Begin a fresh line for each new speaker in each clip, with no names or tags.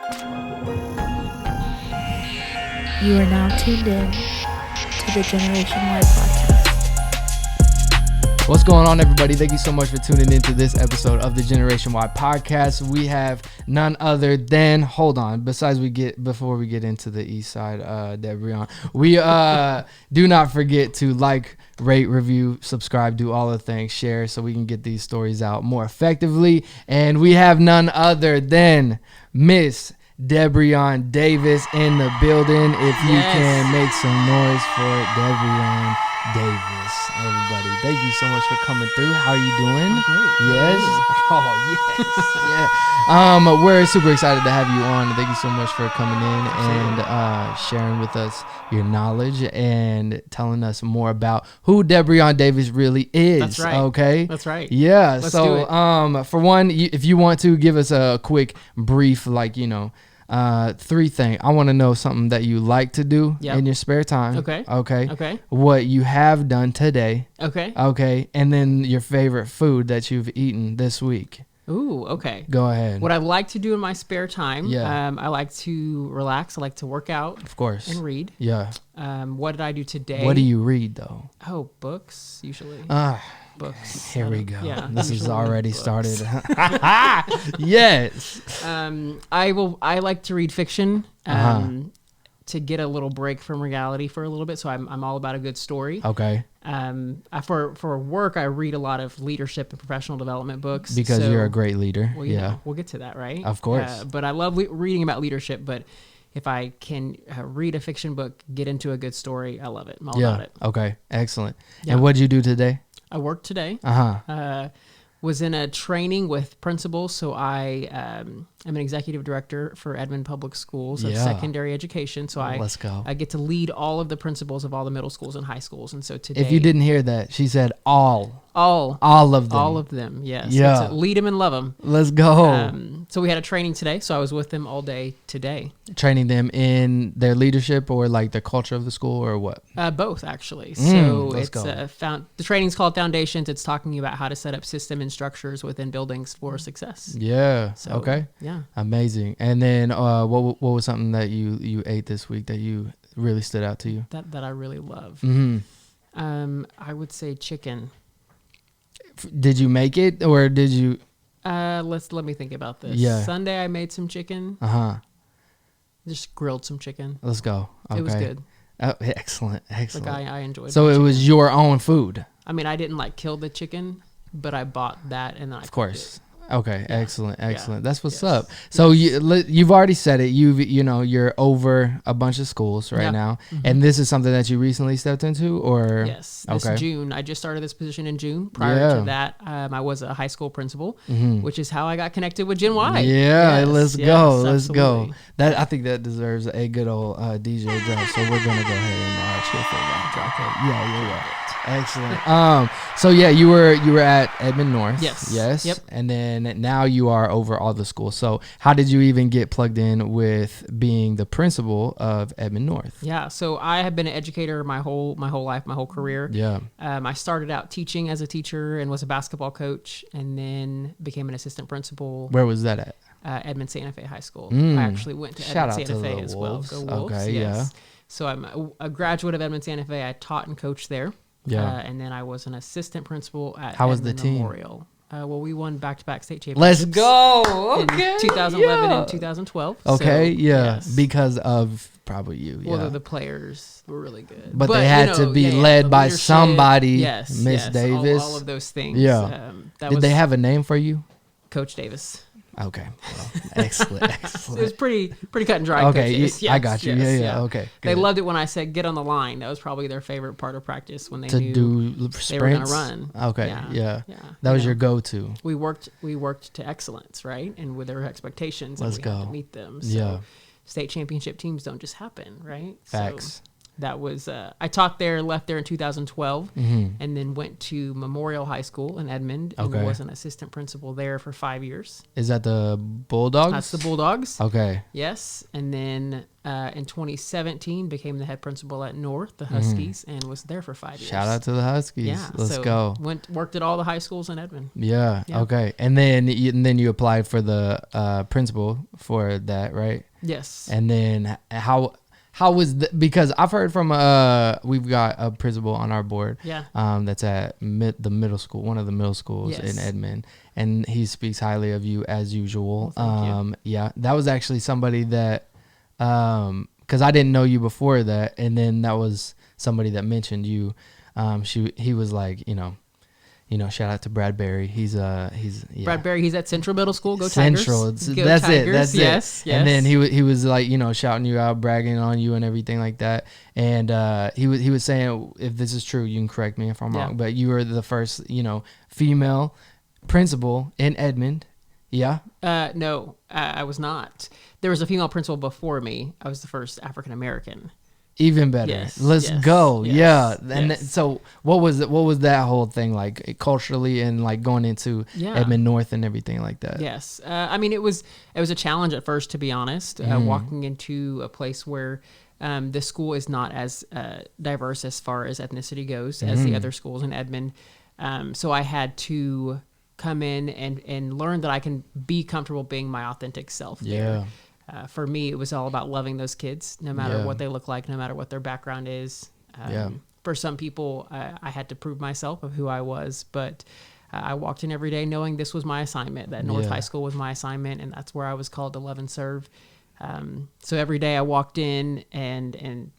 You are now tuned in to the GNWY podcast.
What's going on, everybody? Thank you so much for tuning into this episode of the GNWY podcast. We have none other than, before we get into the east side, Debreon, we do not forget to like, rate, review, subscribe, do all the things, share, so we can get these stories out more effectively. And we have none other than Miss Debreon Davis in the building. If you can make some noise for Debreon Davis, everybody. Thank you so much for coming through. How are you doing?
I'm great.
Yes. Oh, yes. Yeah. We're super excited to have you on. Thank you so much for coming in and sharing with us your knowledge and telling us more about who Debreon Davis really is.
That's right.
Okay.
That's right.
Yeah.
Let's
so,
do it.
For one, if you want to give us a quick brief, three things. I want to know something that you like to do in your spare time. Okay. What you have done today. Okay. And then your favorite food that you've eaten this week.
Ooh, okay.
Go ahead.
What I like to do in my spare time,
Yeah.
I like to relax. I like to work out.
Of course.
And read.
Yeah.
What did I do today?
What do you read, though?
Oh, books, usually. Books.
Here we go.
Yeah,
this has
usually
already
books.
started. Yes.
I like to read fiction to get a little break from reality for a little bit. So I'm all about a good story.
Okay.
For work, I read a lot of leadership and professional development books.
Because you're a great leader.
Well,
yeah.
We'll get to that, right?
Of course.
But I love reading about leadership. But if I can read a fiction book, get into a good story, I love it. I'm all about it.
Okay. Excellent.
Yeah.
And what did you do today?
I worked today.
Uh-huh.
Was in a training with principals. So I am an executive director for Edmond Public Schools of secondary education. So
Let's go.
I get to lead all of the principals of all the middle schools and high schools. And so today,
If you didn't hear that, she said all of them.
All of them, yes.
Yeah.
So lead them and love them.
Let's go.
So we had a training today. So I was with them all day today.
Training them in their leadership or like the culture of the school or what?
Both, actually. So
let's
it's
go.
the training's called Foundations. It's talking about how to set up system and structures within buildings for success.
Yeah.
So,
okay.
Yeah.
Amazing. And then what was something that you ate this week that you really stood out to you?
That I really love.
Mm-hmm.
I would say chicken.
Did you make it or did you?
Let me think about this.
Yeah.
Sunday I made some chicken. Just grilled some chicken.
Let's go. Okay.
It was good.
Oh, excellent.
Like I enjoyed.
So
my
it
chicken.
was your own food.
I mean, I didn't kill the chicken, but I bought that and then
Of course. Okay,
Yeah.
excellent.
Yeah.
That's what's
Yes.
up. So you've already said it. You're over a bunch of schools right
Yeah.
now,
Mhm.
and this is something that you recently stepped into, or
Yes, this
okay.
June. I just started this position in June. Prior to that, I was a high school principal, which is how I got connected with GNWY.
Yeah, let's go. Let's go.
absolutely.
I think that deserves a good old DJ drop. So we're gonna go ahead and cheer for that drop. Yeah. Excellent. So yeah, you were at Edmond North.
Yes. Yep.
And then now you are over all the schools. So how did you even get plugged in with being the principal of Edmond North?
Yeah, so I have been an educator my whole life, my whole career.
Yeah.
I started out teaching as a teacher and was a basketball coach, and then became an assistant principal.
Where was that at?
Edmond Santa Fe High School.
Mm.
I actually went to
Shout
Edmond
out
Santa
to
Fe
the
as
Wolves.
well. Go Wolves.
Okay,
yes. So I'm a graduate of Edmond Santa Fe. I taught and coached there.
Yeah.
And then I was an assistant principal at
How was the
Edmond
team?
Memorial. Well, we won back-to-back state
Let's
championships.
go. Okay.
In 2011
yeah.
and 2012.
Okay.
So,
yeah.
yes.
Because of probably you.
Well,
Yeah.
the players were really good.
But they had to be led
the
by
leadership,
somebody,
yes,
Miss
yes,
Davis.
All of those things.
Yeah.
That
Did
was
they have a name for you?
Coach Davis.
Okay. Well, excellent.
It was
Excellent.
pretty cut and dry.
Okay,
Coach Davis.
I got you. Yeah. Okay.
They
good.
loved it when I said get on the line. That was probably their favorite part of practice when they
to
knew
do sprints.
they were going to run.
Okay.
Yeah.
That was
You
your
know,
go-to.
We worked to excellence, right? And with their expectations,
Let's
and we had
go.
to meet them. So
Yeah.
state championship teams don't just happen, right?
Facts.
that was I taught there, left there in 2012, and then went to Memorial High School in Edmond and was an assistant principal there for 5 years.
Is that the Bulldogs?
That's the Bulldogs.
Okay.
Yes, and then in 2017 became the head principal at North, the Huskies, and was there for 5 years.
Shout out to the Huskies.
Yeah,
Let's go.
Worked at all the high schools in Edmond.
Yeah. Okay. And then you applied for the principal for that, right?
Yes.
And then how was because I've heard from we've got a principal on our board.
Yeah.
That's at the middle school, one of the middle schools in Edmond, and he speaks highly of you as usual.
Well, thank you.
Yeah, that was actually somebody that because I didn't know you before that, and then that was somebody that mentioned you. He was like, shout out to Brad Berry. He's
Brad Berry. He's at Central Middle School. Go
Central.
Tigers. Go
That's
Tigers.
it. That's
yes,
it.
Yes.
And then he was like, shouting you out, bragging on you and everything like that. And he was saying, if this is true, you can correct me if I'm wrong, but you were the first, female principal in Edmond. Yeah.
No, I was not. There was a female principal before me. I was the first African American.
Even better.
Yes,
Let's
yes,
go.
yes,
Yeah. And so what was that whole thing like culturally and like going into Edmond North and everything like that?
Yes. I mean, it was a challenge at first, to be honest, walking into a place where the school is not as diverse as far as ethnicity goes as the other schools in Edmond. So I had to come in and learn that I can be comfortable being my authentic self there. For me, it was all about loving those kids, no matter what they look like, no matter what their background is. For some people, I had to prove myself of who I was, but I walked in every day knowing this was my assignment, that North High School was my assignment, and that's where I was called to love and serve. So every day I walked in and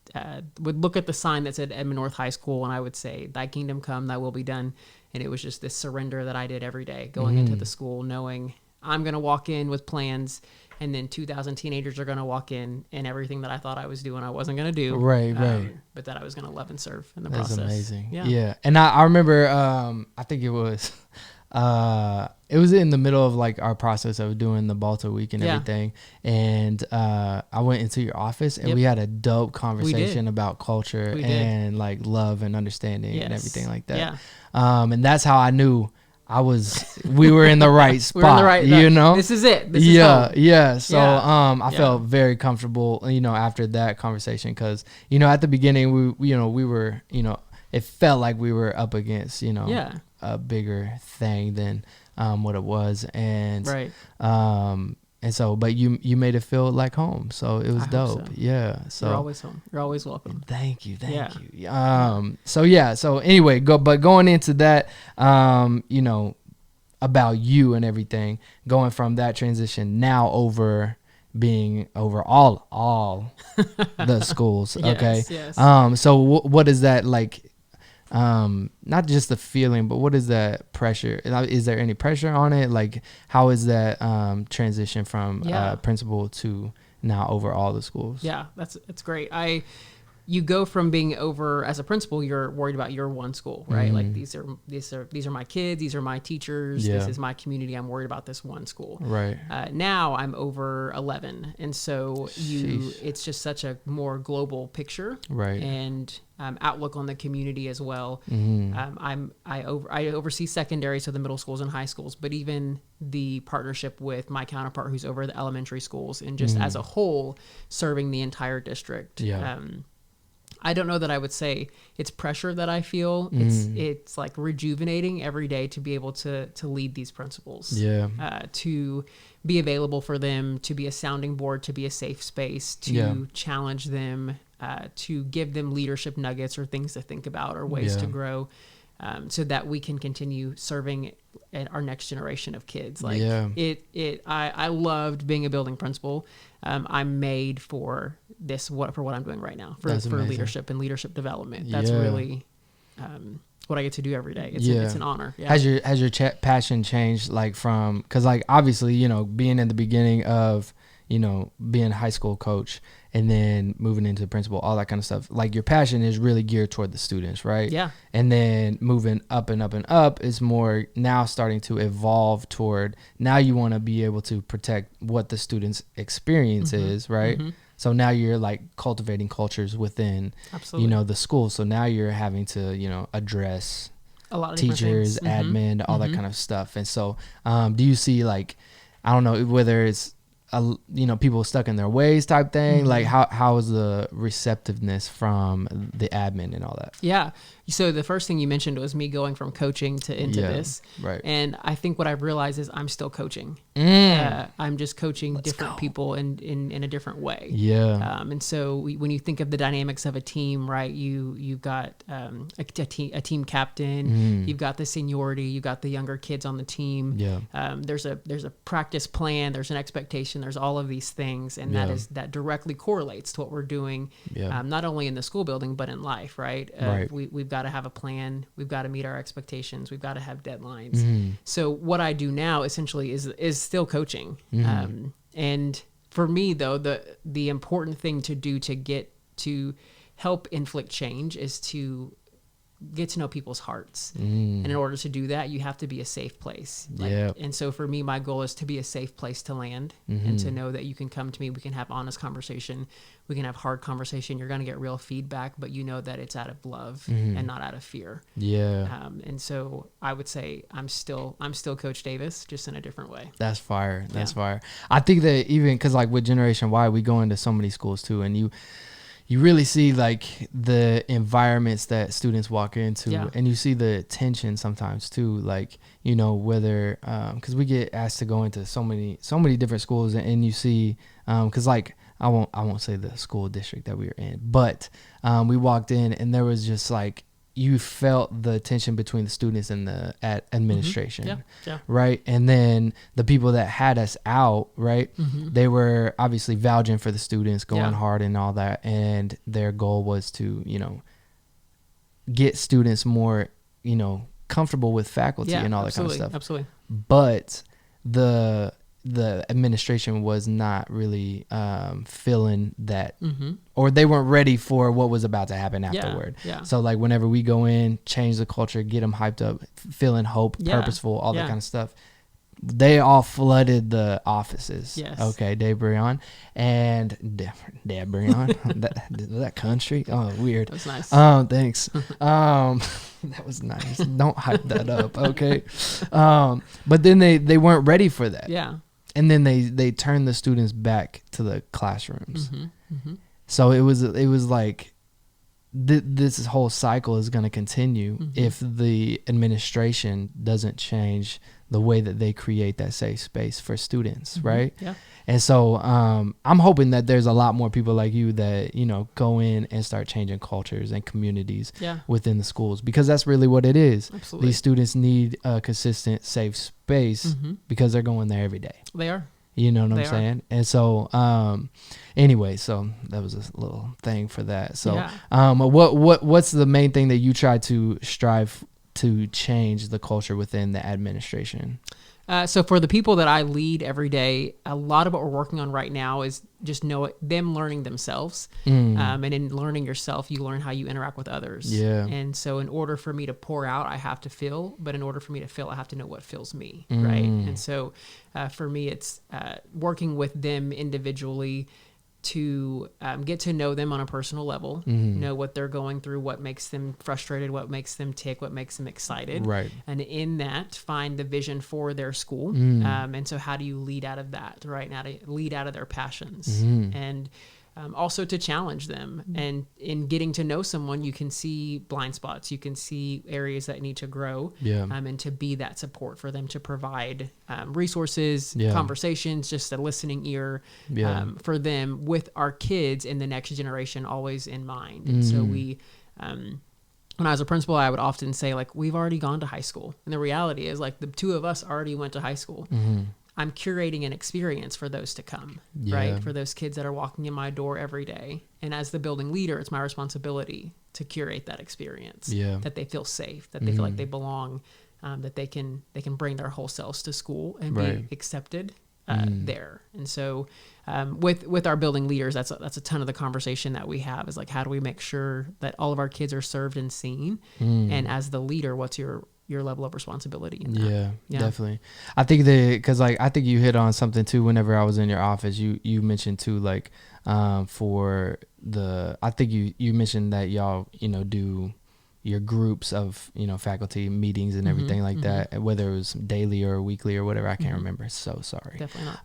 would look at the sign that said Edmond North High School, and I would say, "Thy kingdom come, thy will be done." And it was just this surrender that I did every day, going into the school, knowing I'm going to walk in with plans, and then 2,000 teenagers are going to walk in, and everything that I thought I was doing, I wasn't going to do.
Right.
But that I was going to love and serve in the
That's
process.
Amazing.
Yeah.
And I remember, I think it was in the middle of like our process of doing the Balto week and everything. And I went into your office and we had a dope conversation about culture and like love and understanding and everything like that.
Yeah.
And that's how I knew we were in the right spot.
We're in the right, This is it. This is home.
Yeah. So I felt very comfortable, after that conversation, because at the beginning we were, it felt like we were up against, a bigger thing than what it was, and and so, but you made it feel like home, so it was dope. So. Yeah, so
you're always home. You're always welcome.
Thank you. So anyway, going into that, about you and everything, going from that transition now over being over all the schools. Okay.
Yes.
So what is that like? Not just the feeling, but what is that pressure? Is there any pressure on it? Like, how is that transition from principal to now over all the schools?
Yeah, that's great. You go from being over as a principal, you're worried about your one school, right? Like these are my kids, these are my teachers, this is my community. I'm worried about this one school.
Right.
Now I'm over 11, and so it's just such a more global picture,
right?
And outlook on the community as well. I oversee secondary, so the middle schools and high schools, but even the partnership with my counterpart who's over the elementary schools, and just as a whole serving the entire district. I don't know that I would say it's pressure that I feel. It's like rejuvenating every day to be able to lead these principals. To be available for them, to be a sounding board, to be a safe space, to challenge them, to give them leadership nuggets or things to think about or ways to grow, so that we can continue serving our next generation of kids. Like I loved being a building principal. I'm made for what I'm doing right now for leadership and leadership development. That's really what I get to do every day. It's an honor.
Has your passion changed, like from, because like obviously being in the beginning of being a high school coach and then moving into principal, all that kind of stuff. Like your passion is really geared toward the students, right?
Yeah.
And then moving up and up and up is more now starting to evolve toward now you want to be able to protect what the students' experience is, right? So now you're like cultivating cultures within,
Absolutely.
the school. So now you're having to, address
A lot of different
teachers,
things.
admin, all that kind of stuff. And so, do you see like, I don't know whether it's, people stuck in their ways type thing. Like how is the receptiveness from the admin and all that?
Yeah. So the first thing you mentioned was me going from coaching into this.
Right.
And I think what I've realized is I'm still coaching. I'm just coaching different people in a different way.
Yeah.
And so when you think of the dynamics of a team, right, you've got a team captain, you've got the seniority, you've got the younger kids on the team.
Yeah.
There's a practice plan, there's an expectation, there's all of these things, and that directly correlates to what we're doing, not only in the school building but in life, right?
Right.
We've got to have a plan, we've got to meet our expectations, we've got to have deadlines. So what I do now essentially is still coaching, and for me though, the important thing to do to get to help inflict change is to get to know people's hearts. And in order to do that, you have to be a safe place. And so for me, my goal is to be a safe place to land and to know that you can come to me, we can have honest conversation, we can have hard conversation, you're going to get real feedback, but you know that it's out of love and not out of fear. And so I would say I'm still Coach Davis, just in a different way.
That's fire. That's fire. I think that even because like with Generation Y, we go into so many schools too, and you really see like the environments that students walk into, and you see the tension sometimes too, like, whether, cause we get asked to go into so many different schools, and you see, cause like, I won't say the school district that we were in, but, we walked in and there was just like, you felt the tension between the students and the administration, right? And then the people that had us out, right? They were obviously vouching for the students, going hard and all that, and their goal was to, get students more, comfortable with faculty and all that kind of stuff.
Absolutely.
But the administration was not really feeling that, or they weren't ready for what was about to happen afterward. So like whenever we go in, change the culture, get them hyped up, feeling hope, purposeful, all that kind of stuff, they all flooded the offices. Okay, Debreon and Debreon. that country. Oh, weird.
That's nice.
Thanks. That was nice. Don't hype that up. Okay. But then they weren't ready for that. And then they turned the students back to the classrooms. So it was like this whole cycle is going to continue if the administration doesn't change the way that they create that safe space for students, right? And so I'm hoping that there's a lot more people like you that, go in and start changing cultures and communities within the schools, because that's really what it is.
Absolutely.
These students need a consistent, safe space because they're going there every day.
They are.
You know what I'm saying? And so, anyway, so that was a little thing for that. So, what's the main thing that you try to strive to change the culture within the administration?
So for the people that I lead every day, a lot of what we're working on right now is just them learning themselves. And in learning yourself, you learn how you interact with others. And so in order for me to pour out, I have to fill. But in order for me to fill, I have to know what fills me, right? And so for me, it's working with them individually to get to know them on a personal level, know what they're going through, what makes them frustrated, what makes them tick, what makes them excited. Right. And in that, find the vision for their school. And so how do you lead out of that, right? Now to lead out of their passions. And also to challenge them. And in getting to know someone, you can see blind spots, you can see areas that need to grow, and to be that support for them, to provide resources, conversations, just a listening ear for them, with our kids in the next generation always in mind. And so we, when I was a principal, I would often say, like, we've already gone to high school. And the reality is, like, the two of us already went to high school. I'm curating an experience for those to come, right? For those kids that are walking in my door every day. And as the building leader, it's my responsibility to curate that experience, that they feel safe, that they feel like they belong, that they can bring their whole selves to school and be accepted, there. And so with our building leaders, that's a ton of the conversation that we have is like, how do we make sure that all of our kids are served and seen? And as the leader, what's your level of responsibility in that?
Yeah, definitely. I think because like I think you hit on something too whenever I was in your office. You mentioned too, like for I think you mentioned that y'all do your groups of faculty meetings and everything like that, whether it was daily or weekly or whatever. I can't remember. So sorry.
Definitely not.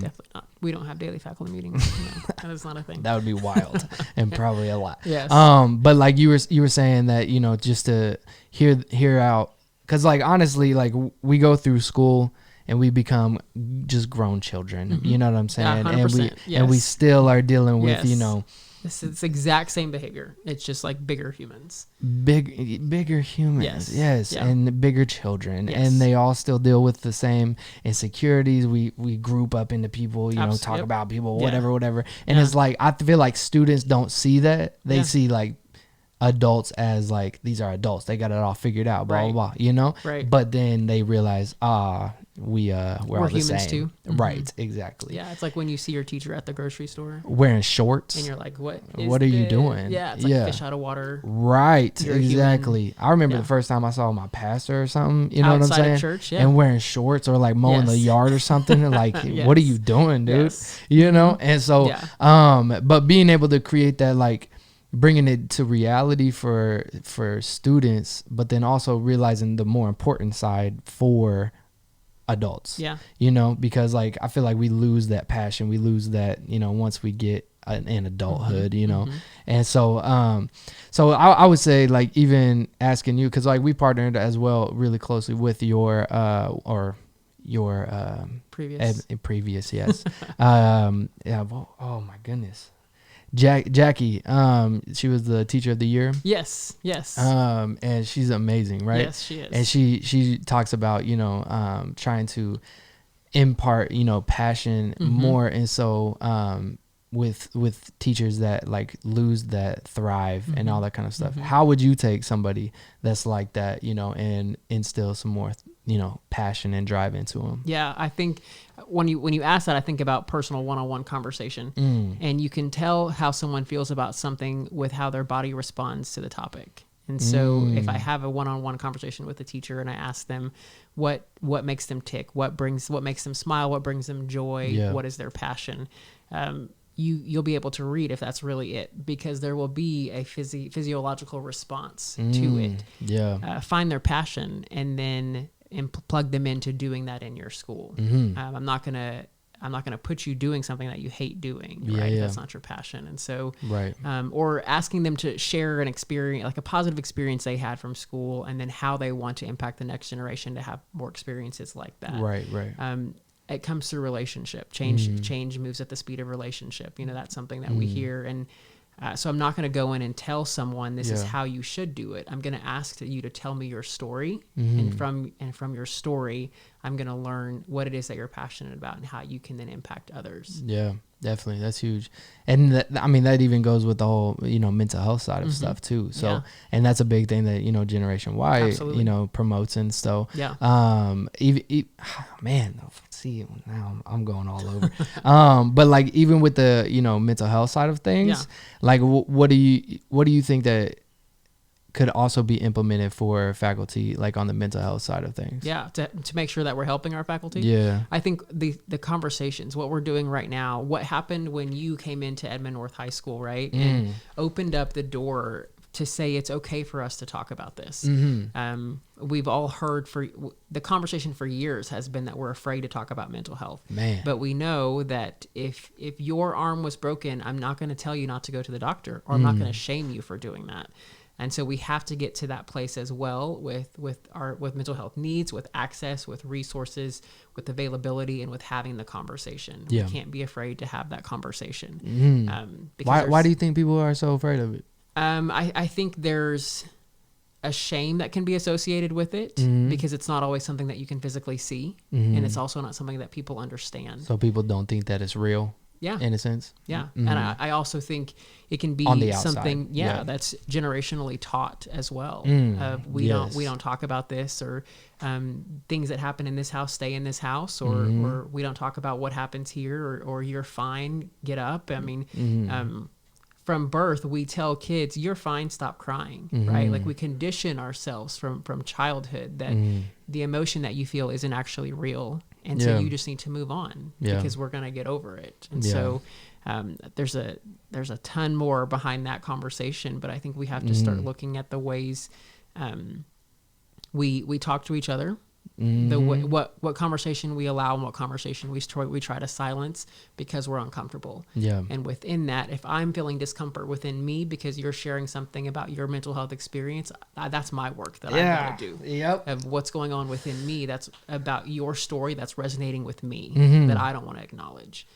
Definitely not. We don't have daily faculty meetings. That is not a thing.
That would be wild and probably a lot.
Yes.
But like you were saying that just to hear out. Because, like, honestly, like, we go through school and we become just grown children. You know what I'm saying?
Yeah,
and we still are dealing with,
It's the exact same behavior. It's just like bigger humans.
Bigger humans. Yes.
Yeah.
And bigger children.
Yes.
And they all still deal with the same insecurities. We group up into people, talk about people, whatever. And it's like, I feel like students don't see that. They see, like, adults as like, these are adults, they got it all figured out, blah blah blah,
right.
But then they realize we're all the
humans
same
too.
Right, exactly.
Yeah, it's like when you see your teacher at the grocery store
wearing shorts
and you're like, what
are you doing?
Yeah, it's like fish out of water.
Right.
You're
exactly. I remember the first time I saw my pastor or something,
outside
what I'm saying,
of church,
and wearing shorts or like mowing the yard or something, and like what are you doing, dude? And so but being able to create that, like, bringing it to reality for students, but then also realizing the more important side for adults. Because like I feel like we lose that passion, we lose that once we get in adulthood. And so I would say, like, even asking you, because like we partnered as well really closely with your previous yes oh my goodness, Jackie, she was the teacher of the year.
Yes.
And she's amazing, right?
Yes, she is.
And she talks about, trying to impart, passion more. And so, with teachers that like lose that thrive and all that kind of stuff, how would you take somebody that's like that, and instill some more, passion and drive into them?
Yeah, I think when you ask that, I think about personal one-on-one conversation, and you can tell how someone feels about something with how their body responds to the topic. And so if I have a one-on-one conversation with a teacher and I ask them what makes them tick, what makes them smile, what brings them joy, what is their passion, you'll be able to read if that's really it, because there will be a physiological response to it. Find their passion and then plug them into doing that in your school. I'm not gonna put you doing something that you hate doing, right? If that's not your passion. And so, or asking them to share an experience, like a positive experience they had from school, and then how they want to impact the next generation to have more experiences like that.
Right.
It comes through relationship. Change moves at the speed of relationship. That's something that we hear. And so I'm not going to go in and tell someone this is how you should do it. I'm going to ask you to tell me your story, and from your story, I'm going to learn what it is that you're passionate about and how you can then impact others. Yeah,
definitely. That's huge. And that even goes with the whole, mental health side of stuff too. So, and that's a big thing that, Generation Y,
absolutely,
promotes. And so, man, see, now I'm going all over. But like, even with the, mental health side of things, like what do you think that could also be implemented for faculty, like on the mental health side of things?
To make sure that we're helping our faculty. I think the conversations, what we're doing right now, what happened when you came into Edmond North High School, right? And opened up the door to say it's okay for us to talk about this. We've all heard the conversation for years has been that we're afraid to talk about mental health. But we know that if your arm was broken, I'm not going to tell you not to go to the doctor, or I'm not going to shame you for doing that. And so we have to get to that place as well with mental health needs, with access, with resources, with availability, and with having the conversation. We can't be afraid to have that conversation.
Why do you think people are so afraid of it?
I think there's a shame that can be associated with it, because it's not always something that you can physically see, and it's also not something that people understand.
So people don't think that it's real?
Yeah.
in a sense.
Yeah.
Mhm.
And I also think it can be
On the outside,
something,
yeah.
that's generationally taught as well. We
yes.
don't talk about this, or things that happen in this house stay in this house, or
Mm-hmm.
we don't talk about what happens here, or you're fine, get up. I mean,
Mm-hmm.
from birth, we tell kids, you're fine, stop crying, right? Like we condition ourselves from childhood that the emotion that you feel isn't actually real. And so
Yeah.
you just need to move on
Yeah.
because we're going to get over it. And
Yeah.
so there's a ton more behind that conversation, but I think we have to start looking at the ways we talk to each other, the what conversation we allow and what conversation we try to silence because we're uncomfortable.
Yeah.
And within that, if I'm feeling discomfort within me because you're sharing something about your mental health experience, that's my work that I've got to do.
Yep.
Of what's going on within me that's about your story that's resonating with me that I don't want to acknowledge.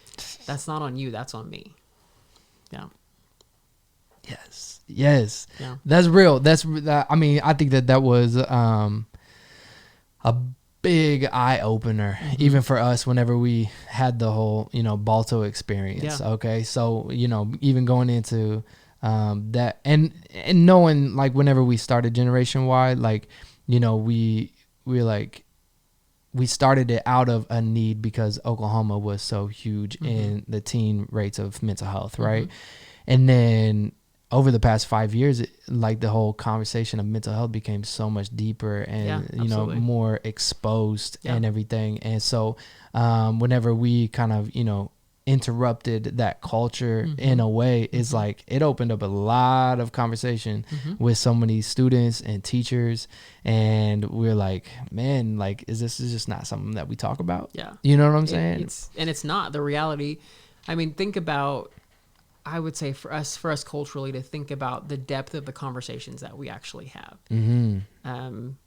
That's not on you, that's on me. Yeah.
Yes. Yes.
Yeah.
That's real. I mean, I think that was a big eye opener, even for us, whenever we had the whole, Balto experience.
Yeah.
Okay. So, even going into that and knowing, like, whenever we started Generation Y, like, we started it out of a need because Oklahoma was so huge in the teen rates of mental health. Right. And then over the past 5 years, like, the whole conversation of mental health became so much deeper and,
absolutely.
more exposed and everything. And so whenever we kind of, interrupted that culture in a way, it's like it opened up a lot of conversation with so many students and teachers. And we're like, man, like, is this just not something that we talk about?
Yeah.
You know what I'm saying?
It's not the reality. I mean, think about, I would say for us culturally, to think about the depth of the conversations that we actually have.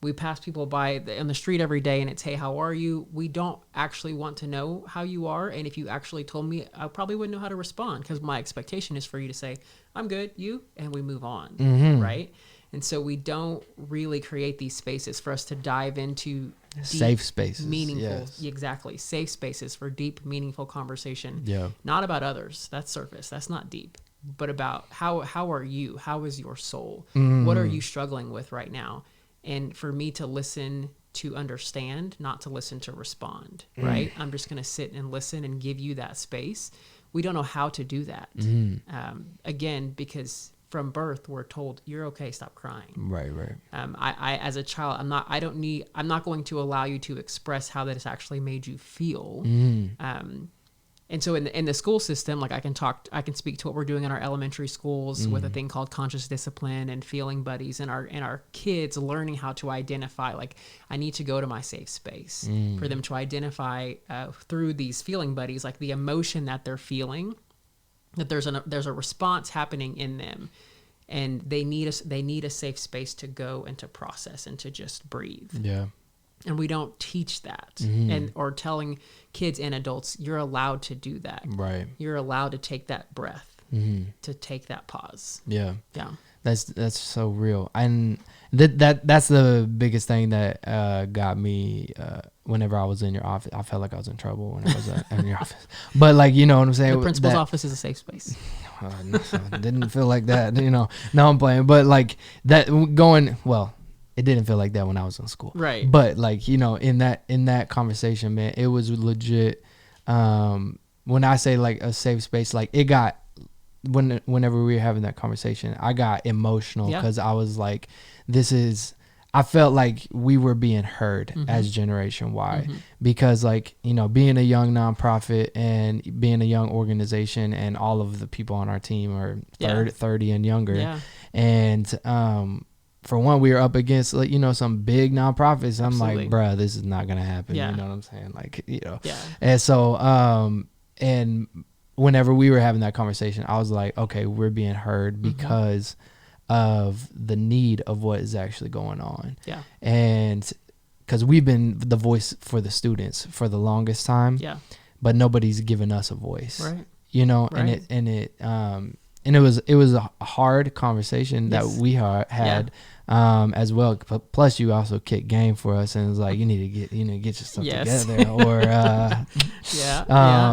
We pass people by on the street every day and it's, hey, how are you? We don't actually want to know how you are. And if you actually told me, I probably wouldn't know how to respond because my expectation is for you to say, I'm good, you, and we move on. Right. And so we don't really create these spaces for us to dive into
safe spaces,
meaningful, exactly, safe spaces for deep, meaningful conversation.
Yeah.
Not about others. That's surface. That's not deep. But about how are you? How is your soul? What are you struggling with right now? And for me to listen to understand, not to listen to respond. Right? I'm just going to sit and listen and give you that space. We don't know how to do that. Again, because from birth, we're told you're okay. Stop crying.
Right.
I as a child, I'm not going to allow you to express how that has actually made you feel. And so in the school system, like I can speak to what we're doing in our elementary schools with a thing called conscious discipline and feeling buddies, and our kids learning how to identify, like, I need to go to my safe space, for them to identify through these feeling buddies, like the emotion that they're feeling, that there's a response happening in them, and they need a safe space to go and to process and to just breathe.
Yeah.
And we don't teach that, or telling kids and adults, you're allowed to do that.
Right.
You're allowed to take that breath, to take that pause.
Yeah.
Yeah.
That's so real. And that's the biggest thing that got me whenever I was in your office. I felt like I was in trouble when I was in your office. But, like, you know what I'm saying?
The principal's office is a safe space.
No, didn't feel like that, No, I'm playing. But, like, that going, well, it didn't feel like that when I was in school.
Right.
But, like, in that conversation, man, it was legit. When I say, like, a safe space, like, it got, whenever we were having that conversation, I got emotional because I was like, I felt like we were being heard as Generation Y, because, like, being a young nonprofit and being a young organization, and all of the people on our team are 30 and younger. Yeah. And, for one, we were up against, like, some big nonprofits. I'm like, bruh, this is not going to happen.
Yeah.
You know what I'm saying? Like,
Yeah.
And so, and whenever we were having that conversation, I was like, okay, we're being heard because of the need of what is actually going on. Yeah. And because we've been the voice for the students for the longest time. Yeah. But nobody's given us a voice. Right. Right. And and it was a hard conversation that we had as well. Plus, you also kicked game for us, and it was like you need to get your stuff together, or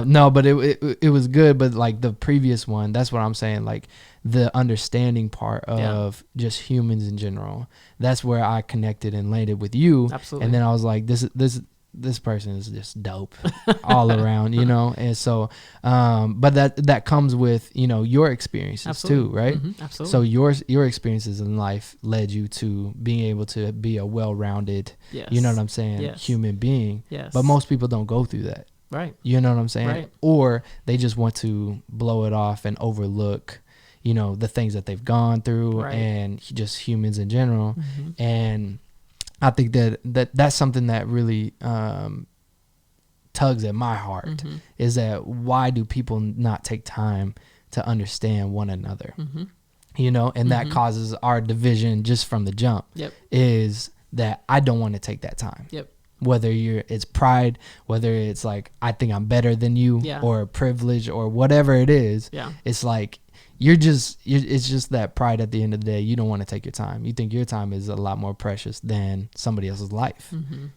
no, but it was good. But like the previous one, that's what I'm saying. Like the understanding part of just humans in general. That's where I connected and landed with you.
Absolutely.
And then I was like, this person is just dope all around, you know? And so, but that comes with, you know, your experiences too, right?
Mm-hmm. Absolutely.
So your experiences in life led you to being able to be a well-rounded, you know what I'm saying, human being.
Yes.
But most people don't go through that.
Right.
You know what I'm saying?
Right.
Or they just want to blow it off and overlook, you know, the things that they've gone through and just humans in general. Mm-hmm. And I think that's something that really tugs at my heart, is that why do people not take time to understand one another? You know, and that causes our division just from the jump. Is that I don't want to take that time. Whether it's pride, whether it's like I think I'm better than you, or privilege, or whatever it is. It's like it's just that pride at the end of the day. You don't want to take your time. You think your time is a lot more precious than somebody else's life,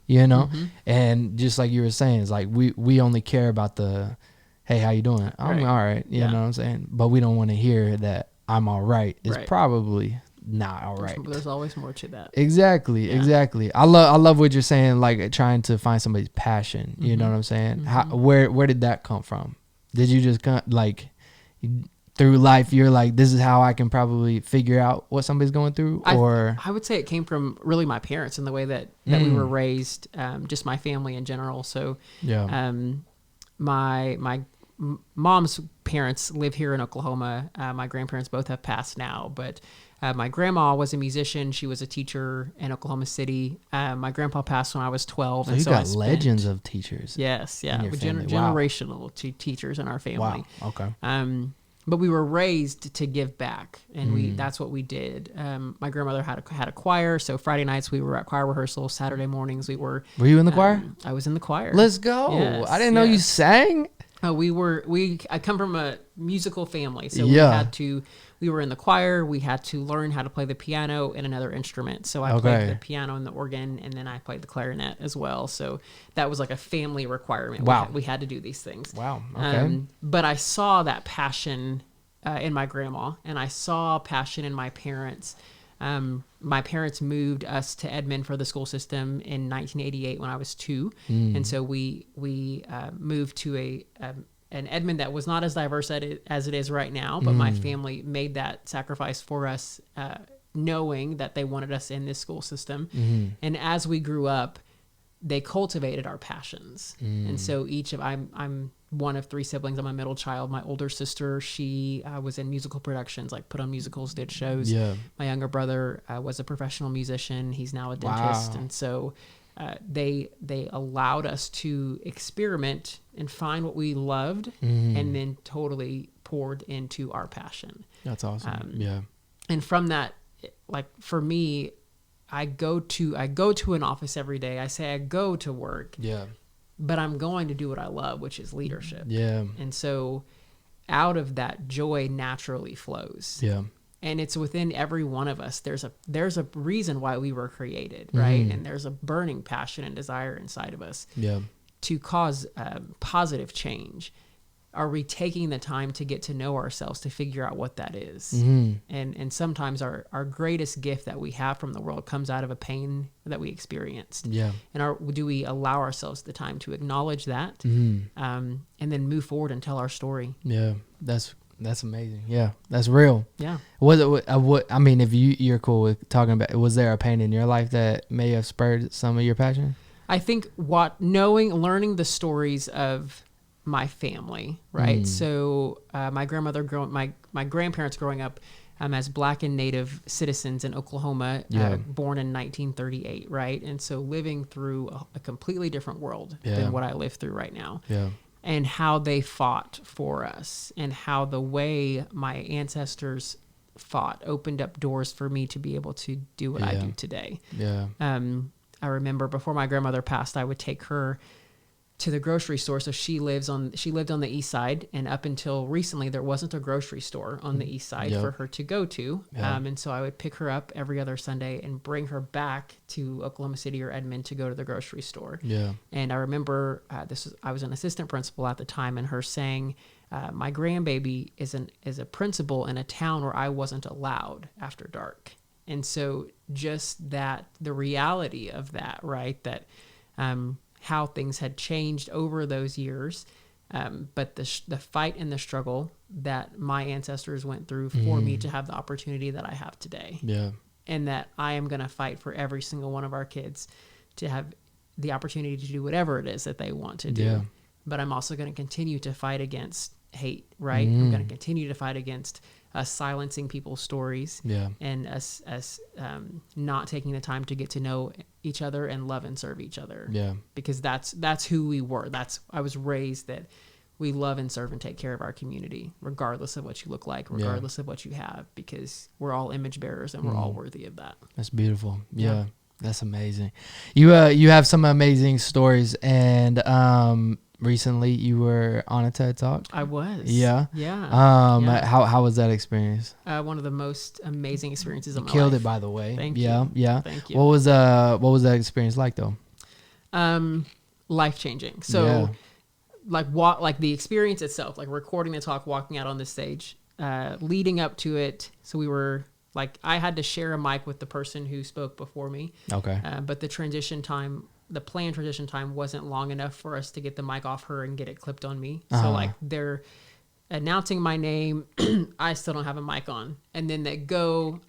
you know? And just like you were saying, it's like we only care about the, hey, how you doing? I'm all right. You know what I'm saying? But we don't want to hear that I'm all right. It's probably not all right.
There's always more to that.
Exactly. I love what you're saying, like trying to find somebody's passion. You know what I'm saying? Where did that come from? Did you just come, like, through life you're like, this is how I can probably figure out what somebody's going through? Or
I would say it came from really my parents and the way that we were raised, just my family in general. So my mom's parents live here in Oklahoma. My grandparents both have passed now, but my grandma was a musician. She was a teacher in Oklahoma City. My grandpa passed when I was 12.
So you got legends of teachers.
Yes, yeah.
Family.
Generational teachers in our family.
Wow, okay.
But we were raised to give back, and that's what we did. My grandmother had a choir, so Friday nights we were at choir rehearsal. Saturday mornings we were.
Were you in the choir?
I was in the choir.
Let's go.
Yes,
I didn't know you sang.
I come from a musical family, so we were in the choir. We had to learn how to play the piano and another instrument. So I played the piano and the organ, and then I played the clarinet as well. So that was like a family requirement.
Wow.
We had to do these things.
Wow. Okay.
But I saw that passion in my grandma, and I saw passion in my parents. My parents moved us to Edmond for the school system in 1988 when I was 2. And so we moved to an Edmond that was not as diverse as it is right now, but my family made that sacrifice for us, knowing that they wanted us in this school system. And as we grew up, they cultivated our passions. And so I'm one of 3 siblings. I'm a middle child. My older sister, she was in musical productions, like put on musicals, did shows. My younger brother was a professional musician. He's now a dentist. And so they allowed us to experiment and find what we loved, and then totally poured into our passion.
That's awesome.
And from that, like for me, I go to an office every day. I say I go to work. But I'm going to do what I love, which is leadership. And so out of that, joy naturally flows. And it's within every one of us. There's a reason why we were created, right? And there's a burning passion and desire inside of us to cause positive change. Are we taking the time to get to know ourselves, to figure out what that is? And sometimes our greatest gift that we have from the world comes out of a pain that we experienced. And do we allow ourselves the time to acknowledge that, and then move forward and tell our story?
That's amazing. That's real. What I mean, if you're cool with talking about, was there a pain in your life that may have spurred some of your passion?
I think learning the stories of my family, right? So my grandparents growing up as Black and Native citizens in Oklahoma, born in 1938, right? And so living through a completely different world than what I live through right now. And how they fought for us, and how the way my ancestors fought opened up doors for me to be able to do what I do today. I remember before my grandmother passed, I would take her to the grocery store. So she lived on the east side, and up until recently there wasn't a grocery store on the east side for her to go to. And so I would pick her up every other Sunday and bring her back to Oklahoma City or Edmond to go to the grocery store. And I remember I was an assistant principal at the time, and her saying, my grandbaby is a principal in a town where I wasn't allowed after dark. And so just that, the reality of that, right? That, how things had changed over those years. But the fight and the struggle that my ancestors went through for me to have the opportunity that I have today. And that I am going to fight for every single one of our kids to have the opportunity to do whatever it is that they want to do. But I'm also going to continue to fight against hate, right? I'm going to continue to fight against us silencing people's stories and us not taking the time to get to know each other and love and serve each other. Because that's who we were. I was raised that we love and serve and take care of our community, regardless of what you look like, regardless of what you have, because we're all image bearers and we're all worthy of that.
That's beautiful. Yeah. That's amazing. You have some amazing stories, and recently you were on a TED Talk.
I was.
Yeah. How was that experience?
One of the most amazing experiences of my life.
Killed it, by the way.
Thank you.
Yeah.
Thank you.
What was that experience like though?
Life changing. So like the experience itself, like recording the talk, walking out on the stage, leading up to it. So we were like, I had to share a mic with the person who spoke before me. Okay. But the planned transition time wasn't long enough for us to get the mic off her and get it clipped on me. So like they're announcing my name. I still don't have a mic on. And then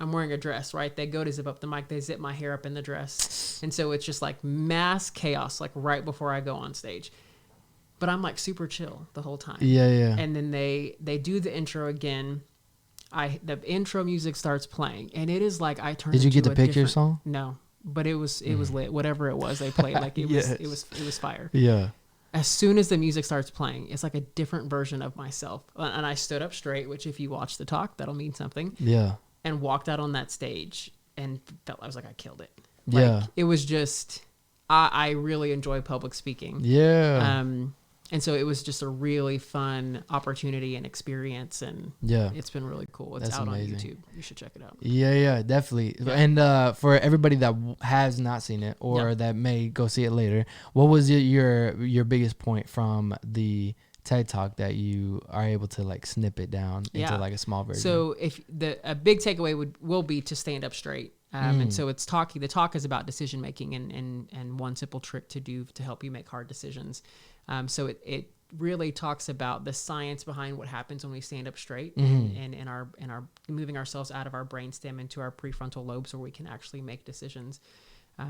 I'm wearing a dress, right? They go to zip up the mic. They zip my hair up in the dress. And so it's just like mass chaos, like right before I go on stage. But I'm like super chill the whole time.
Yeah.
And then they do the intro again. The intro music starts playing, and it is like I turned.
Did you
into
get to pick your song?
No, but it was lit. Whatever it was, they played like it was fire.
Yeah.
As soon as the music starts playing, it's like a different version of myself, and I stood up straight. Which, if you watch the talk, that'll mean something. Yeah. And walked out on that stage, and I was like, I killed it. Like, it was just, I really enjoy public speaking. Yeah. And so it was just a really fun opportunity and experience, and it's been really cool. It's out amazing. On YouTube. You should check it out. Yeah, definitely. Yeah. And for everybody that has not seen it or that may go see it later, what was your biggest point from the TED Talk that you are able to like snip it down into like a small version? So if a big takeaway will be to stand up straight. And so the talk is about decision making and one simple trick to help you make hard decisions. So it really talks about the science behind what happens when we stand up straight and in our moving ourselves out of our brainstem into our prefrontal lobes where we can actually make decisions.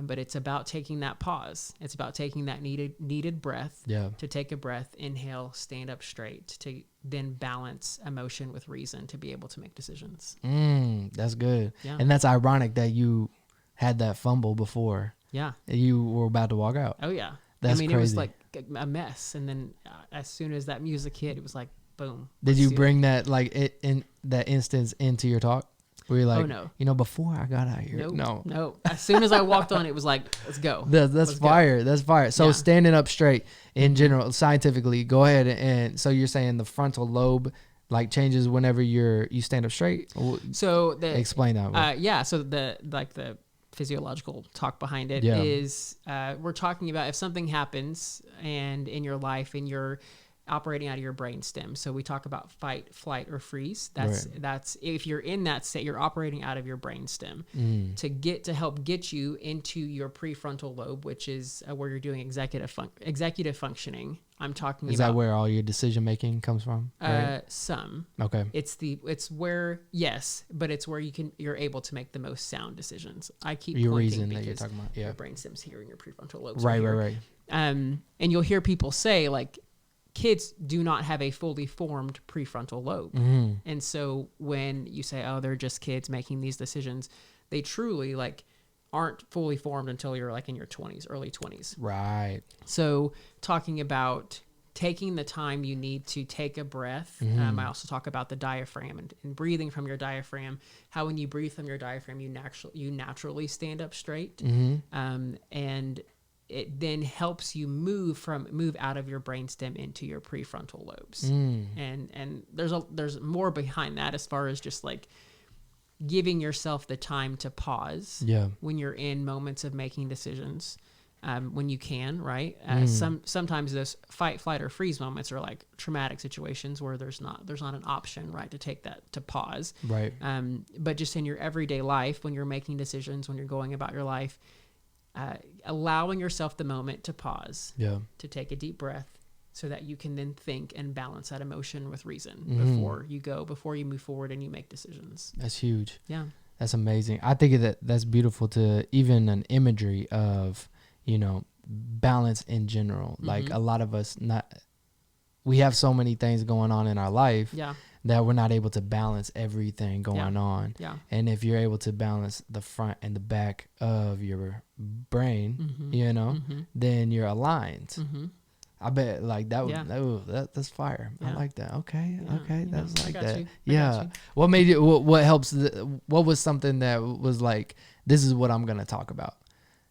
But it's about taking that pause. It's about taking that needed breath to take a breath, inhale, stand up straight, to then balance emotion with reason to be able to make decisions. That's good. Yeah. And that's ironic that you had that fumble before. Yeah. You were about to walk out. Oh, yeah. That's crazy. It was like a mess. And then as soon as that music hit, it was like, boom. Did you bring that like in that instance into your talk? Where you're like, oh, no. Before I got out here. No. As soon as I walked on, it was like, let's go. That's fire. That's fire. So standing up straight in general, scientifically, go ahead. And so you're saying the frontal lobe like changes whenever you stand up straight? So explain that. So the physiological talk behind it is we're talking about if something happens and in your life and you're operating out of your brain stem. So we talk about fight, flight, or freeze. That's if you're in that state, you're operating out of your brain stem to help get you into your prefrontal lobe, which is where you're doing executive functioning. I'm talking about. Is that where all your decision making comes from? Right? Some. Okay. It's where but it's where you're able to make the most sound decisions. I keep your reason that you're talking about. Yeah. Your brain stem's here and your prefrontal lobe. Right. And you'll hear people say like, kids do not have a fully formed prefrontal lobe. And so when you say, oh, they're just kids making these decisions, they truly like aren't fully formed until you're like in your 20s, early 20s. Right. So talking about taking the time you need to take a breath. I also talk about the diaphragm and breathing from your diaphragm, how when you breathe from your diaphragm, you naturally stand up straight. And it then helps you move out of your brainstem into your prefrontal lobes. And there's more behind that as far as just like giving yourself the time to pause when you're in moments of making decisions, when you can, right? Sometimes those fight, flight, or freeze moments are like traumatic situations where there's not an option, right, to take that, to pause.
Right.
But just in your everyday life, when you're making decisions, when you're going about your life, allowing yourself the moment to pause, to take a deep breath, so that you can then think and balance that emotion with reason before you move forward and you make decisions.
That's huge.
Yeah.
That's amazing. I think that's beautiful, to even an imagery of, balance in general. Like a lot of us, we have so many things going on in our life that we're not able to balance everything going on.
Yeah.
And if you're able to balance the front and the back of your brain, then you're aligned. I bet like that would, that's fire. I like that. Okay. That's like that. Yeah. What made you, what helps, what was something that was like, this is what I'm going to talk about?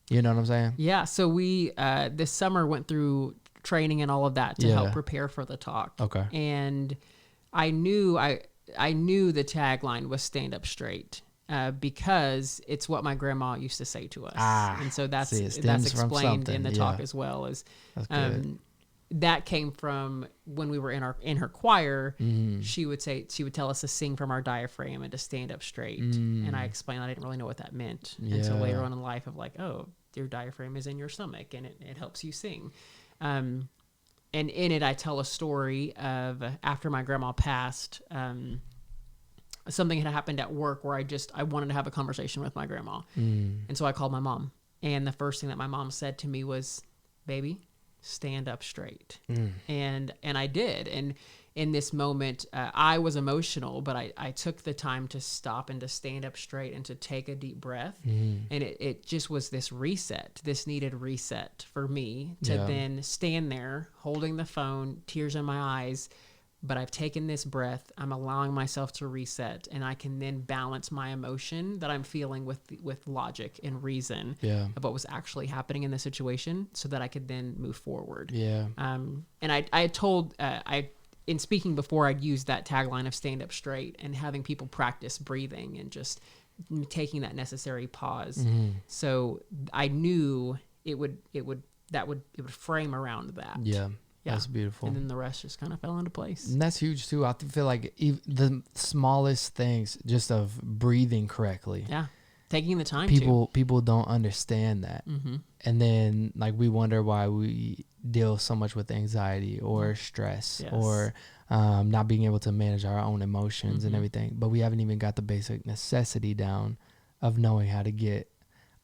You know what I'm saying? Yeah.
So we, this summer went through training and all of that to help prepare for the talk.
Okay.
And I knew the tagline was stand up straight. Because it's what my grandma used to say to us. And so that's explained in the talk as well. As that came from when we were in her choir. She would tell us to sing from our diaphragm and to stand up straight. And I explained I didn't really know what that meant until later on in life, of like, oh, your diaphragm is in your stomach and it helps you sing. And in it, I tell a story of after my grandma passed, something had happened at work where I wanted to have a conversation with my grandma. And so I called my mom. And the first thing that my mom said to me was, baby, stand up straight. And I did. And in this moment, I was emotional, but I took the time to stop and to stand up straight and to take a deep breath. And it just was this needed reset for me to then stand there holding the phone, tears in my eyes. But I've taken this breath, I'm allowing myself to reset, and I can then balance my emotion that I'm feeling with logic and reason of what was actually happening in the situation, so that I could then move forward. And I had told, in speaking before, I'd used that tagline of stand up straight and having people practice breathing and just taking that necessary pause. So I knew it would frame around that. Yeah.
That's beautiful.
And then the rest just kind of fell into place.
And that's huge too. I feel like the smallest things, just of breathing correctly.
Yeah. Taking the time
people don't understand that. And then like we wonder why we deal so much with anxiety or stress or not being able to manage our own emotions and everything. But we haven't even got the basic necessity down of knowing how to get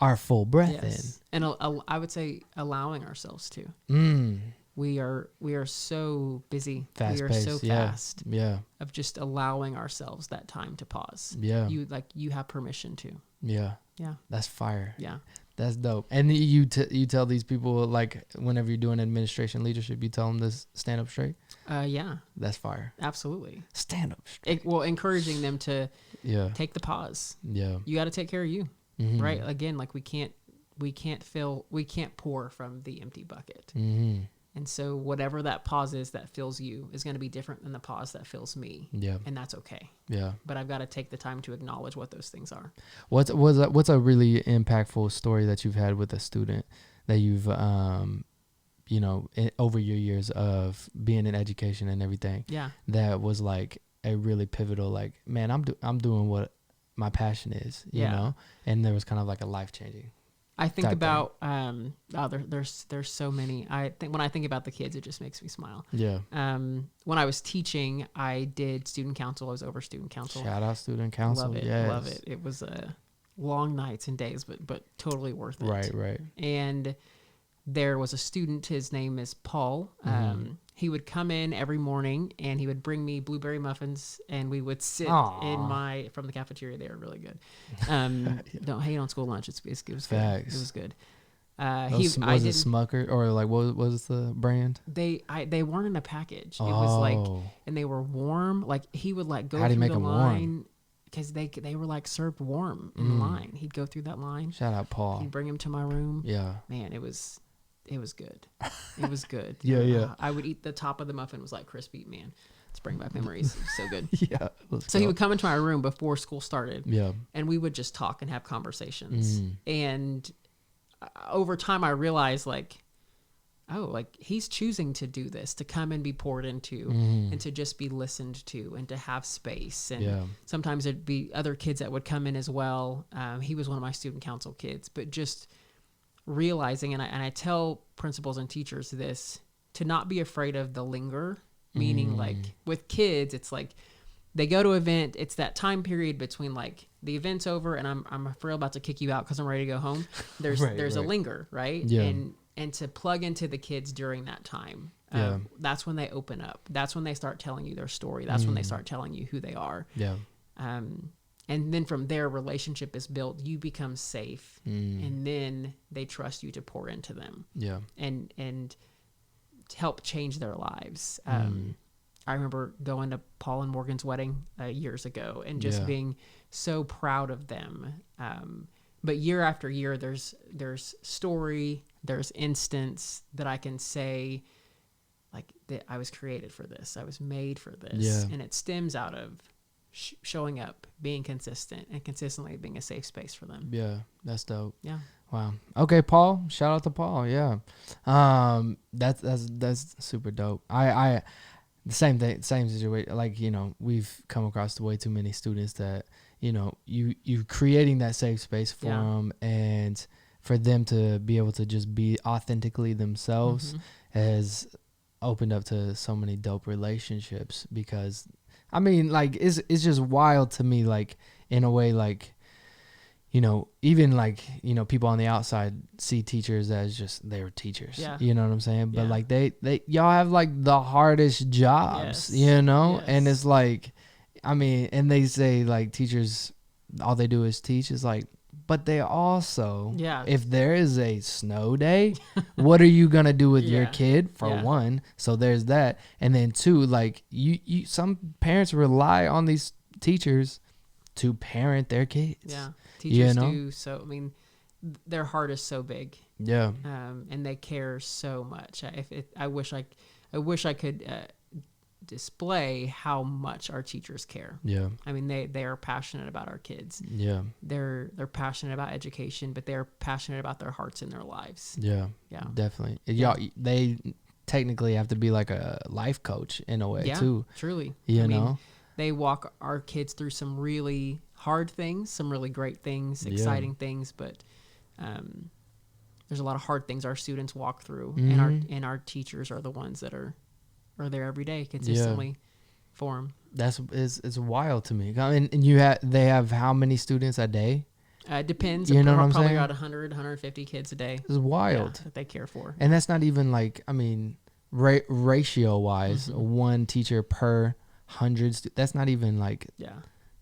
our full breath in.
And I would say allowing ourselves to. We are so busy.
Fast-paced,
we are so fast.
Yeah.
Of just allowing ourselves that time to pause.
Yeah.
You have permission to.
Yeah.
Yeah.
That's fire.
Yeah.
That's dope. And you tell these people, like whenever you're doing administration leadership, you tell them to stand up straight.
Yeah.
That's fire.
Absolutely.
Stand up straight.
Encouraging them to take the pause.
Yeah.
You got to take care of you. Right. Again, like we can't pour from the empty bucket. And so whatever that pause is that fills you is going to be different than the pause that fills me. Yeah. And that's okay. Yeah. But I've got to take the time to acknowledge what those things are.
What's a really impactful story that you've had with a student that you've, over your years of being in education and everything? Yeah. That was like a really pivotal, like, man, I'm doing what my passion is, you know? And there was kind of like a life-changing.
I think about there's so many. I think when I think about the kids, it just makes me smile. Yeah. When I was teaching, I did student council. I was over student council.
Shout out student council.
Love it.
Yes.
Love it. It was long nights and days, but totally worth it.
Right.
And there was a student. His name is Paul. He would come in every morning and he would bring me blueberry muffins, and we would sit from the cafeteria. They were really good. Don't hate on school lunch. It was good.
Facts.
It was good.
Was it Smucker, or like what was the brand?
They weren't in a package. It was like, and they were warm. Like he would like go through the line because they were like served warm in the line. He'd go through that line.
Shout out Paul.
He'd bring him to my room.
Yeah,
man, it was it was good. It was good.
Yeah.
I would eat the top of the muffin. It was like crispy, man. It's bringing back memories. It was so good.
Yeah.
So he would come into my room before school started.
Yeah.
And we would just talk and have conversations. And over time, I realized like, oh, like he's choosing to do this, to come and be poured into and to just be listened to and to have space. And sometimes it'd be other kids that would come in as well. He was one of my student council kids, but just realizing, and I tell principals and teachers this, to not be afraid of the linger, meaning like with kids, it's like they go to an event, it's that time period between like the event's over and I'm afraid about to kick you out because I'm ready to go home. There's a linger, right?
Yeah.
And to plug into the kids during that time, that's when they open up. That's when they start telling you their story. That's when they start telling you who they are.
Yeah.
And then from there, relationship is built. You become safe, and then they trust you to pour into them.
Yeah.
And to help change their lives. I remember going to Paul and Morgan's wedding years ago and just being so proud of them. But year after year, there's story, there's instance that I can say, like, that I was created for this. I was made for this.
Yeah.
And it stems out of showing up, being consistent, and consistently being a safe space for them.
Yeah, that's dope.
Yeah.
Wow. Okay, Paul. Shout out to Paul. Yeah. That's super dope. I the same thing, same situation. Like, you know, we've come across way too many students that, you know, you creating that safe space for them, and for them to be able to just be authentically themselves has opened up to so many dope relationships. Because I mean, like, it's just wild to me, like, in a way, like, you know, even like, you know, people on the outside see teachers as just, they're teachers, you know what I'm saying? But like they y'all have like the hardest jobs, you know? And it's like, I mean, and they say like teachers, all they do is teach. Is like, but they also, if there is a snow day, what are you going to do with your kid, for one? So there's that. And then two, like you some parents rely on these teachers to parent their kids.
Yeah. Teachers do. So, I mean, their heart is so big.
Yeah.
And they care so much. I wish I could display how much our teachers care. Yeah. I mean, they are passionate about our kids. Yeah. They're passionate about education, but they're passionate about their hearts and their lives. Yeah. Yeah. Definitely.
Y'all, they technically have to be like a life coach in a way too.
Truly.
You know?
Mean, they walk our kids through some really hard things, some really great things, exciting things, but there's a lot of hard things our students walk through, and our teachers are the ones that are there every day consistently for them.
It's wild to me. I mean, and they have how many students a day?
It depends.
You know what I'm
probably
saying?
got 100, 150 kids a day.
It's wild
that they care for.
And that's not even like, I mean, ratio wise, one teacher per 100 that's not even like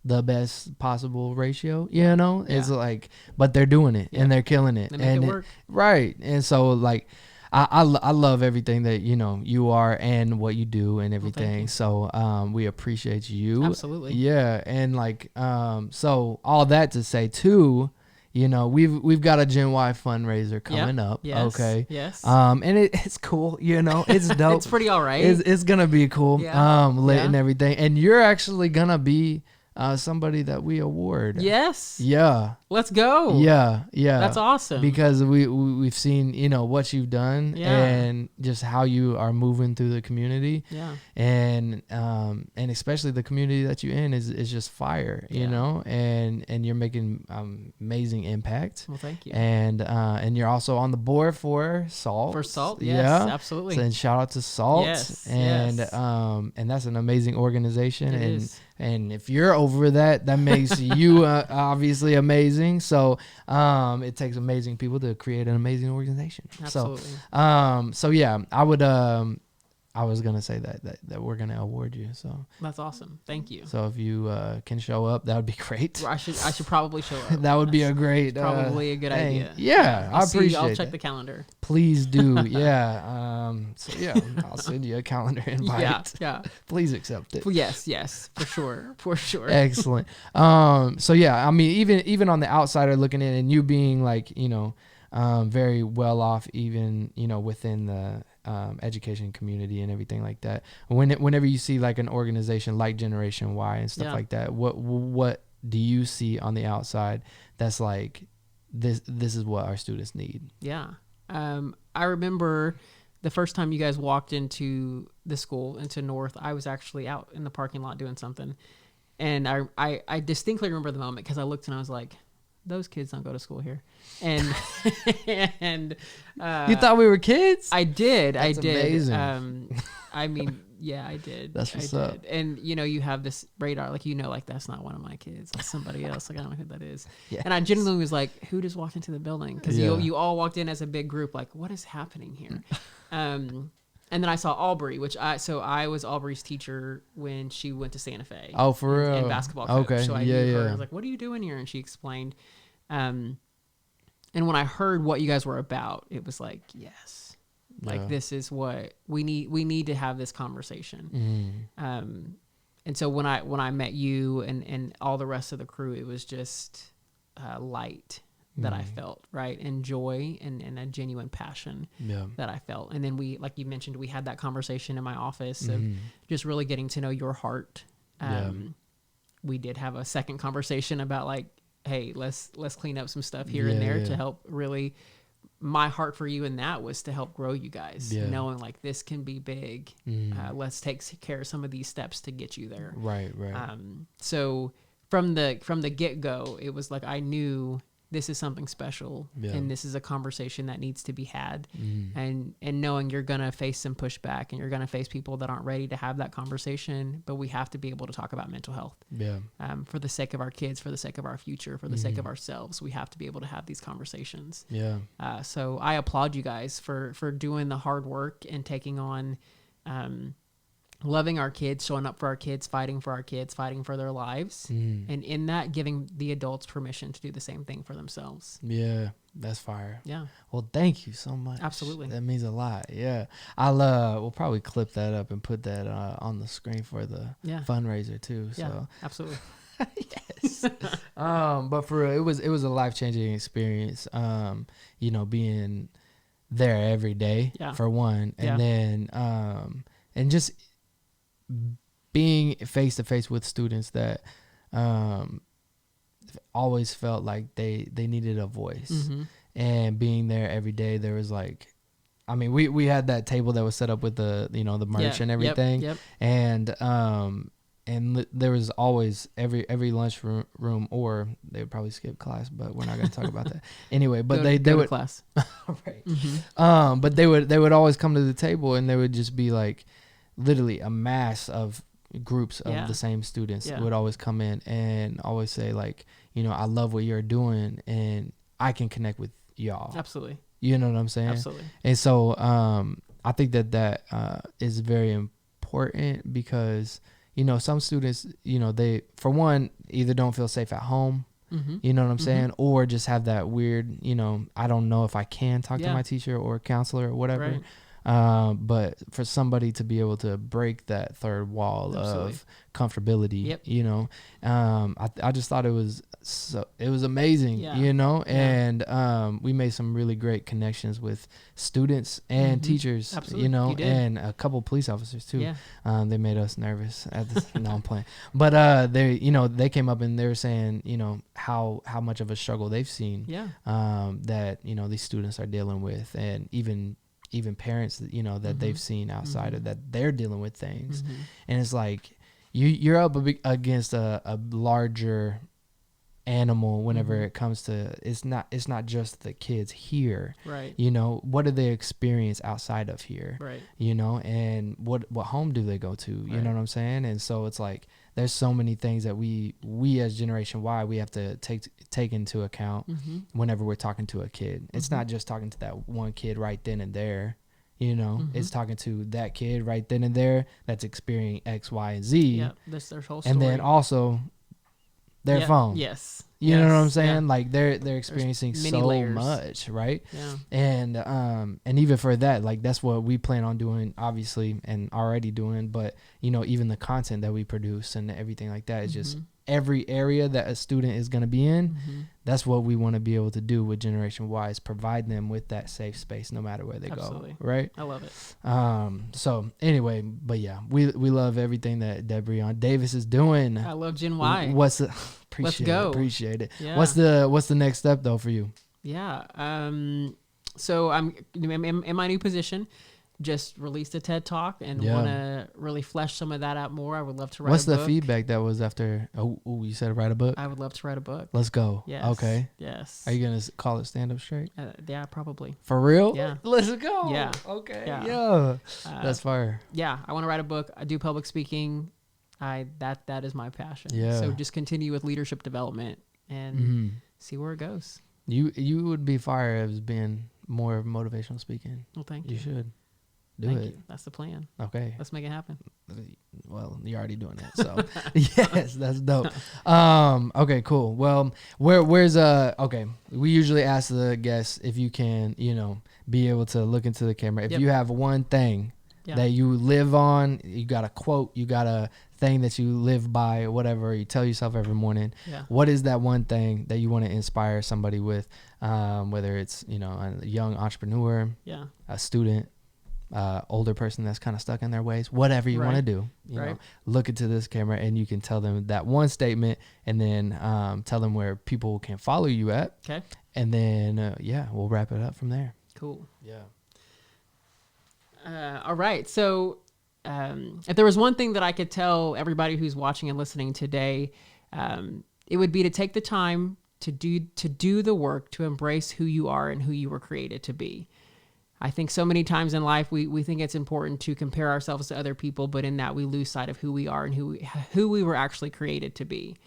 the best possible ratio, you know? It's like, but they're doing it and they're killing it.
They make it work.
Right. And so like, I love everything that, you know, you are and what you do and everything. So we appreciate you.
Absolutely.
Yeah. And like, so all that to say too, you know, we've got a GNWY fundraiser coming up.
Yes.
Okay.
Yes.
And it's cool, you know, it's dope.
It's pretty all right.
It's gonna be cool. Lit and everything. And you're actually gonna be somebody that we award.
Yes.
Yeah.
Let's go.
Yeah. Yeah.
That's awesome.
Because we've seen, you know, what you've done and just how you are moving through the community. Yeah. And especially the community that you're in is just fire, you know, and you're making amazing impact.
Well, thank you.
And you're also on the board for SALT.
For SALT, yes, absolutely.
So then shout out to SALT.
Yes.
And that's an amazing organization.
It is.
And if you're over that makes you obviously amazing. So it takes amazing people to create an amazing organization.
Absolutely.
So yeah, I was gonna say that we're gonna award you. So
that's awesome. Thank you.
So if you can show up, that would be great.
Well, I should probably show up.
That would be a great.
Probably a good idea.
Yeah, I appreciate.
I'll check the calendar.
Please do. Yeah. So yeah, I'll send you a calendar invite.
Yeah.
Please accept it.
Yes, for sure.
Excellent. So yeah, I mean, even on the outsider looking in, and you being like, you know, very well off, even, within the education community and everything like that. Whenever you see like an organization like Generation Y and stuff like that, what do you see on the outside that's like, this is what our students need?
Yeah. I remember the first time you guys walked into the school, into North, I was actually out in the parking lot doing something. And I distinctly remember the moment because I looked and I was like, those kids don't go to school here. And
you thought we were kids?
I did.
That's
I did.
Amazing.
I mean, yeah, I did.
That's what's
I
up.
did. And you have this radar, like, like that's not one of my kids. That's somebody else. Like, I don't know who that is. Yes. And I genuinely was like, who just walked into the building? Because you all walked in as a big group. Like, what is happening here? And then I saw Aubrey, I was Aubrey's teacher when she went to Santa Fe.
Oh, for real?
And basketball coach.
Okay.
So I knew her. I was like, what are you doing here? And she explained. And when I heard what you guys were about, it was like, yes. Like, this is what we need. We need to have this conversation. And so when I met you and all the rest of the crew, it was just light that I felt, right? And joy and a genuine passion that I felt. And then we, like you mentioned, we had that conversation in my office of just really getting to know your heart. We did have a second conversation about like, hey, let's clean up some stuff here and there to help really. My heart for you in that was to help grow you guys, knowing like this can be big. Let's take care of some of these steps to get you there.
Right.
So from the get go, it was like I knew this is something special, and this is a conversation that needs to be had. And knowing you're gonna face some pushback, and you're gonna face people that aren't ready to have that conversation, but we have to be able to talk about mental health. For the sake of our kids, for the sake of our future, for the sake of ourselves, we have to be able to have these conversations. So I applaud you guys for doing the hard work and taking on, loving our kids, showing up for our kids, fighting for their lives. And in that, giving the adults permission to do the same thing for themselves.
Yeah, that's fire.
Yeah.
Well, thank you so much.
Absolutely.
That means a lot. Yeah. We'll probably clip that up and put that on the screen for the fundraiser too.
Yeah,
so
absolutely.
Yes. But for real, it was a life-changing experience. Being there every day for one, and then and just being face to face with students that always felt like they needed a voice, and being there every day, there was like, I mean, we had that table that was set up with the the merch and everything, and there was always every lunch room, or they would probably skip class, but we're not going to talk about that anyway. But they would
class,
right? But they would always come to the table, and there would just be like literally a mass of groups of the same students would always come in and always say like, I love what you're doing, and I can connect with y'all.
Absolutely.
You know what I'm saying?
Absolutely.
And so I think that is very important because some students, they, for one, either don't feel safe at home, you know what I'm saying, or just have that weird, I don't know if I can talk to my teacher or counselor or whatever. Right. But for somebody to be able to break that third wall of comfortability, I just thought it was amazing, and we made some really great connections with students and teachers, and a couple police officers too. They made us nervous at this. No, I'm playing. But they came up and they were saying, how much of a struggle they've seen, that these students are dealing with, and even parents that that they've seen outside of that, they're dealing with things. And it's like you're up against a larger animal whenever it comes to, it's not just the kids here,
right?
What do they experience outside of here,
right?
And what home do they go to, you know what I'm saying? And so it's like there's so many things that we as Generation Y, we have to take into account whenever we're talking to a kid. It's not just talking to that one kid right then and there, it's talking to that kid right then and there that's experiencing X, Y, and Z.
Yeah, that's their whole story.
And then also their phone.
Yes.
You know what I'm saying? Yeah. Like they're experiencing so much, right?
Yeah.
And even for that, like that's what we plan on doing, obviously, and already doing. But even the content that we produce and everything like that is just every area that a student is going to be in. That's what we want to be able to do with Generation Y, is provide them with that safe space no matter where they
Absolutely.
go. Right.
I love it.
So anyway, but yeah, we love everything that Debreon Davis is doing.
I love Gen Y.
What's the
Let's go.
Appreciate it.
Yeah.
What's the next step though for you?
Yeah. So I'm in my new position. Just released a TED Talk and want to really flesh some of that out more. I would love to write
What's
a book.
the feedback that was after? Oh, you said write a book?
I would love to write a book.
Let's go.
Yes.
Okay.
Yes.
Are you going to call it Stand Up Straight?
Yeah, probably.
For real?
Yeah.
Let's go.
Yeah.
Okay.
Yeah.
Yeah. That's fire.
Yeah, I want to write a book. I do public speaking. That is my passion.
Yeah.
So just continue with leadership development and see where it goes.
You would be fire as being more motivational speaking.
Well, thank
You
you.
should. Do
Thank
it.
you. That's the plan.
Okay.
Let's make it happen.
Well, you're already doing that, so yes, that's dope. Okay, cool. Well, where's okay? We usually ask the guests if you can, be able to look into the camera. If you have one thing that you live on, you got a quote, you got a thing that you live by, or whatever, you tell yourself every morning.
Yeah.
What is that one thing that you want to inspire somebody with? Whether it's a young entrepreneur, a student, older person that's kind of stuck in their ways, whatever you want to do, you know, look into this camera and you can tell them that one statement, and then tell them where people can follow you at.
Okay.
And then we'll wrap it up from there.
Cool.
Yeah.
All right. So if there was one thing that I could tell everybody who's watching and listening today, it would be to take the time to do the work, to embrace who you are and who you were created to be. I think so many times in life we think it's important to compare ourselves to other people, but in that we lose sight of who we are and who we were actually created to be.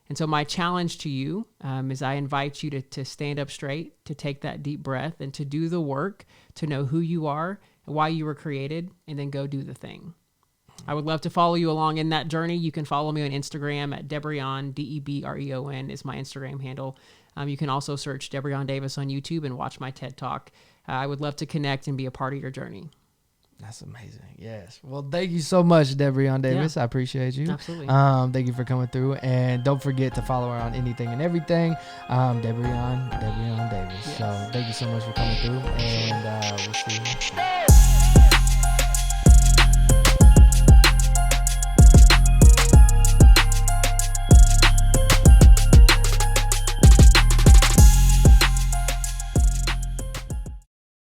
And so my challenge to you is I invite you to stand up straight, to take that deep breath, and to do the work, to know who you are, why you were created, and then go do the thing. I would love to follow you along in that journey. You can follow me on Instagram at Debreon, Debreon is my Instagram handle. You can also search Debreon Davis on YouTube and watch my TED Talk. I would love to connect and be a part of your journey.
That's amazing. Yes. Well, thank you so much, Debreon Davis. I appreciate you.
Absolutely.
Thank you for coming through. And don't forget to follow her on anything and everything. Debreon Davis. Yes. So thank you so much for coming through. And we'll see you next time.